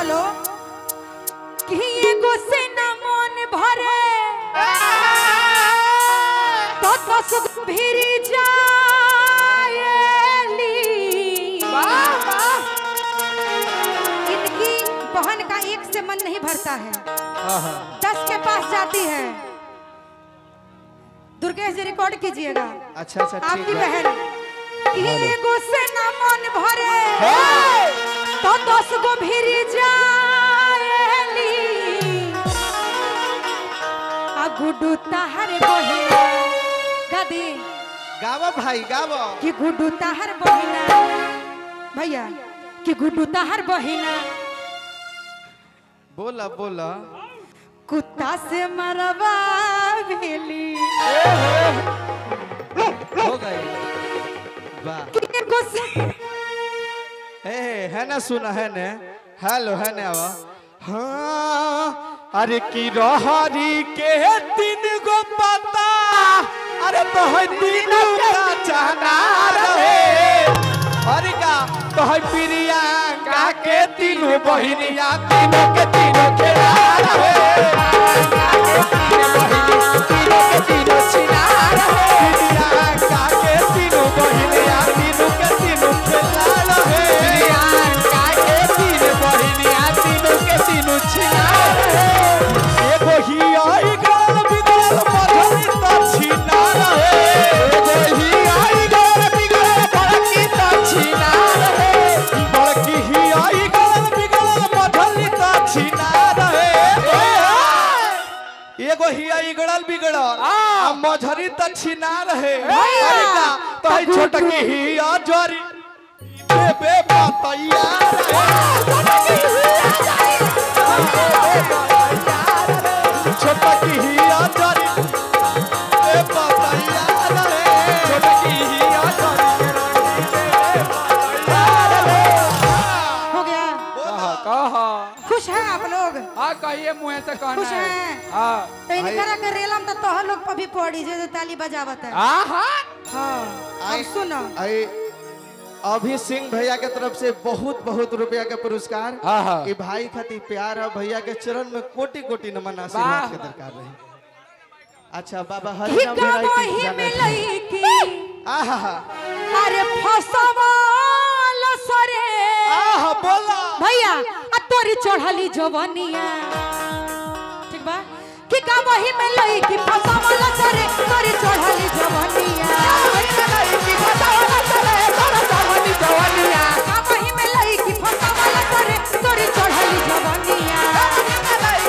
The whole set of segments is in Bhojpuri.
बोलो कि एगो से न मन भरे तो दस भिरी जाएली। इनकी बहन का एक से मन नहीं भरता है, 10 के पास जाती है। दुर्गेश जी रिकॉर्ड कीजिएगा। अच्छा अच्छा आपकी बहन एगो से न मन भरे तो 10 गो भिरी जाएली। आ गुड्डू ताहर बहिना गदी गावो भाई गावो कि गुड्डू ताहर बहिना भैया कि गुड्डू ताहर बहिना बोला बोला कुत्ता से मरवा भेली। हो गई वाह है ना सुना है ने हेलो है ने आवा हाँ अरे की रहरी के 3 गो पता अरे तो है 3 का चना रहे अरे का तो है प्रियंका के 3 बहिनिया 3 के 3 खेला रहे मझरी त छिना रहे अरे का तो है छोटकी ही जोरी बे बतैया छोटकी ही जोरी बे बतैया छोटकी ही हो गया। कहा खुश हैं आप लोग? हाँ कहिए मुँह से कहना खुश हैं? हाँ तो इनकरा के रेलम तो तोह लोग पर भी पड़ी जे ताली बजावत है। हाँ हाँ अब सुनो अभी सिंह भैया के तरफ से बहुत बहुत रुपया के पुरस्कार कि भाई खातिर प्यार है भैया के चरण में कोटि कोटि नमन आशीर्वाद के दरकार रहे। अच्छा बाबा हरि नाम अरे फसवाल सरे बोला भैया तोरी चढ़ली जवनिया ठीक बा कि का वही में लई कि फसवाल सरे तोरी चढ़ली जवनिया कि फसवाल सरे तोरी चढ़ली जवनिया का वही में लई कि फसवाल सरे तोरी चढ़ली जवनिया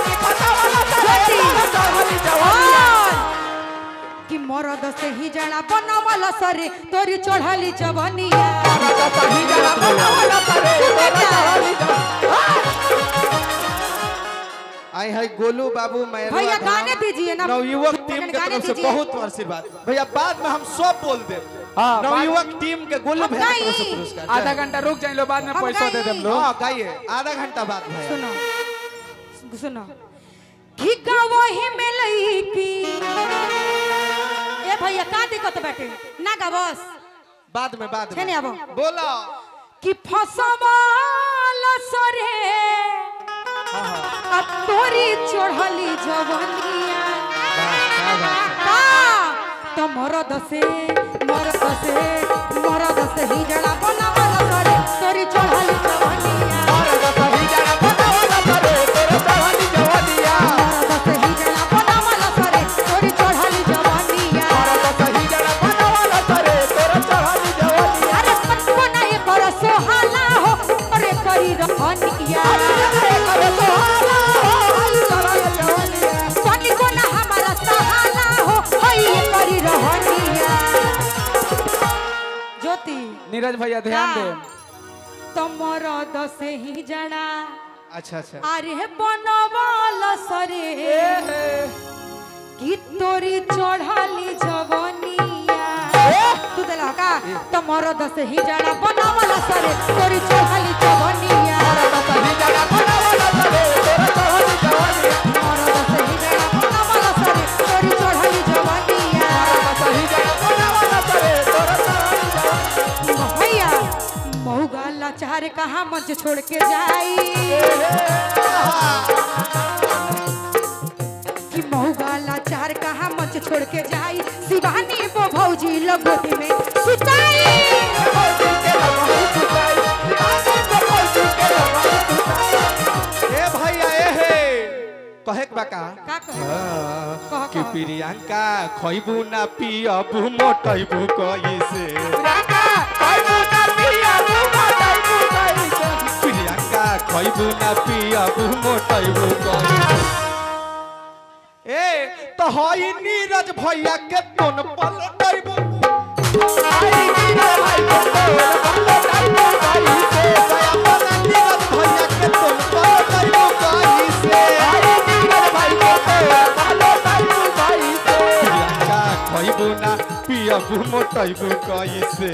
कि फसवाल सरे तोरी चढ़ली जवनिया कि मरद से ही जड़ा बनवल सरे तोरी चढ़ली जवनिया मरद से ही जड़ा बनवल सरे तोरी चढ़ली जवनिया। आई है गोलू बाबू मैं भैया गाने दीजिए ना नवयुवक टीम के तरफ से बहुत आशीर्वाद भैया बाद में हम सब बोल दे नवयुवक टीम के गोलू भैया की तरफ से पुरस्कार आधा घंटा रुक जाए लो बाद में पैसा दे देम लो। हां गाइए आधा घंटा बाद भैया सुनो सुनो कि का वही में लई की ए भैया का दिक्कत बैठे ना गा बस बाद में छेने आबो बोला कि फसवाल सरे अब तोरी चढ़ली जवनिया तो मरद से ही जड़ा बनवल सरे तोरी चढ़ली जवनिया मरद से ही जड़ा बनवल सरे तोरी चढ़ली जवनिया मरद से ही जड़ा बनवल सरे तोरी चढ़ली जवनिया मरद से ही जड़ा बनवल सरे तोरी चढ़ली जवनिया अरे पटको नहीं कर सोहाला हो अरे करी रहनिया अरे कर सोहाला नीरज भैया ध्यान दे मरद से ही जड़ा अच्छा अच्छा अरे बनवल सरे कि तोरी चढ़ली जवनिया तू देला का तो मरद से ही जड़ा बनवल सरे तोरी चढ़ली जवनिया मरद से ही जड़ा बनवल सरे तोरी चढ़ली जवनिया मरद से ही जड़ा बनवल सरे तोरी चढ़ली जवनिया मरद से ही जड़ा बनवल सरे तोरी चढ़ली जवनिया भैया मऊगा लाचार कहाँ मंच छोड़ के जाई का कहे हाँ, कि प्रियंका खइबू ना पियबू मोटैबू कैसे प्रियंका खइबू ना पियबू मोटैबू कैसे ए तो हई नीरज भैया के तोन पलटैबू खइबू ना पियबू मोटैबू कैसे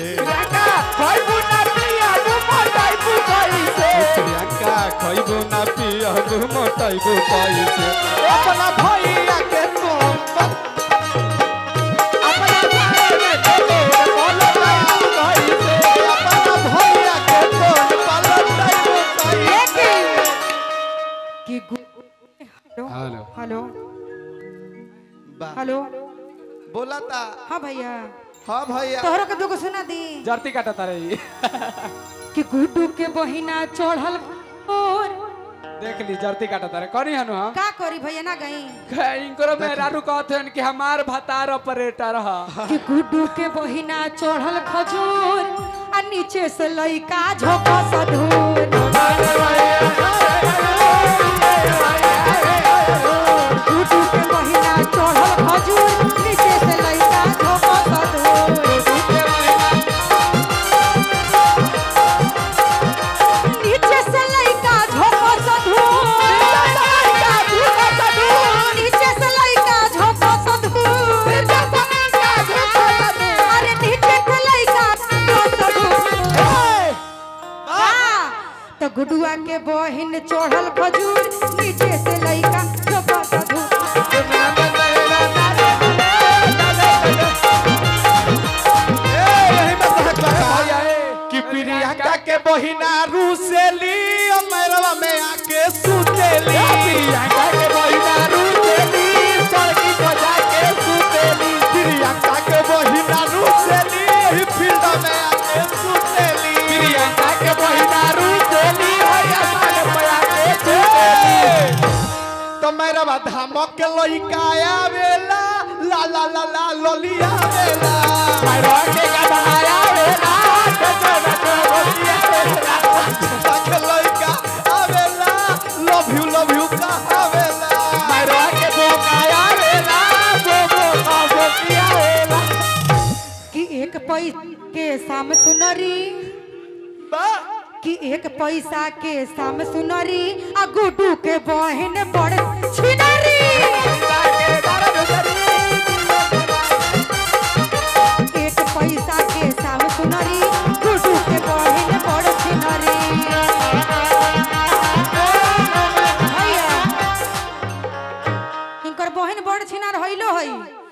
प्रियंका खइबू ना पियबू मोटैबू कैसे अपना भैया के तुम अपना भैया के तुम कैसे कि हेलो हेलो हेलो बोला था हाँ भैया हाँ भैया तोहरा के दुगो सुना दी जर्ती काटा तारे कि गुड्डू के बहिना चढ़ल और देख ली जर्ती काटा तारे करी हनु हम का करी भैया ना गई इनको में रारू कहते हैं कि हमार भतार ऑपरेटर हा कि गुड्डू के बहिना चढ़ल खजूर आ नीचे से लइका झोंका सधूर गुड्डू के बहिना चढ़ल खजूर नीचे से लइका झोंका सधूर नीचे से लइका झोंका सधूर नीचे से लइका झोंका सधूर अरे नीचे से लइका झोंका सधूर तो गुडुआ के बहिन चढ़ल खजूर नीचे से लइका झोंका सधूर कि प्रियंका के बहिना रूसेली अमरवा में आके सुतेली प्रियंका के बहिना रूसेली सड़की बजा के सुतेली प्रियंका के बहिना रूसेली ही फील्ड में आके सुतेली प्रियंका के बहिना रूसेली होया साले पे आके सुतेली तो मेरा धमक के लइका आवेला ला ला ला ला लोलिया आवेला मेरा के गधाया आवेला love you कि एक पैसा के साम सुनरी कि एक पैसा के साम सुनरी आ गुड्डू के बहन बड़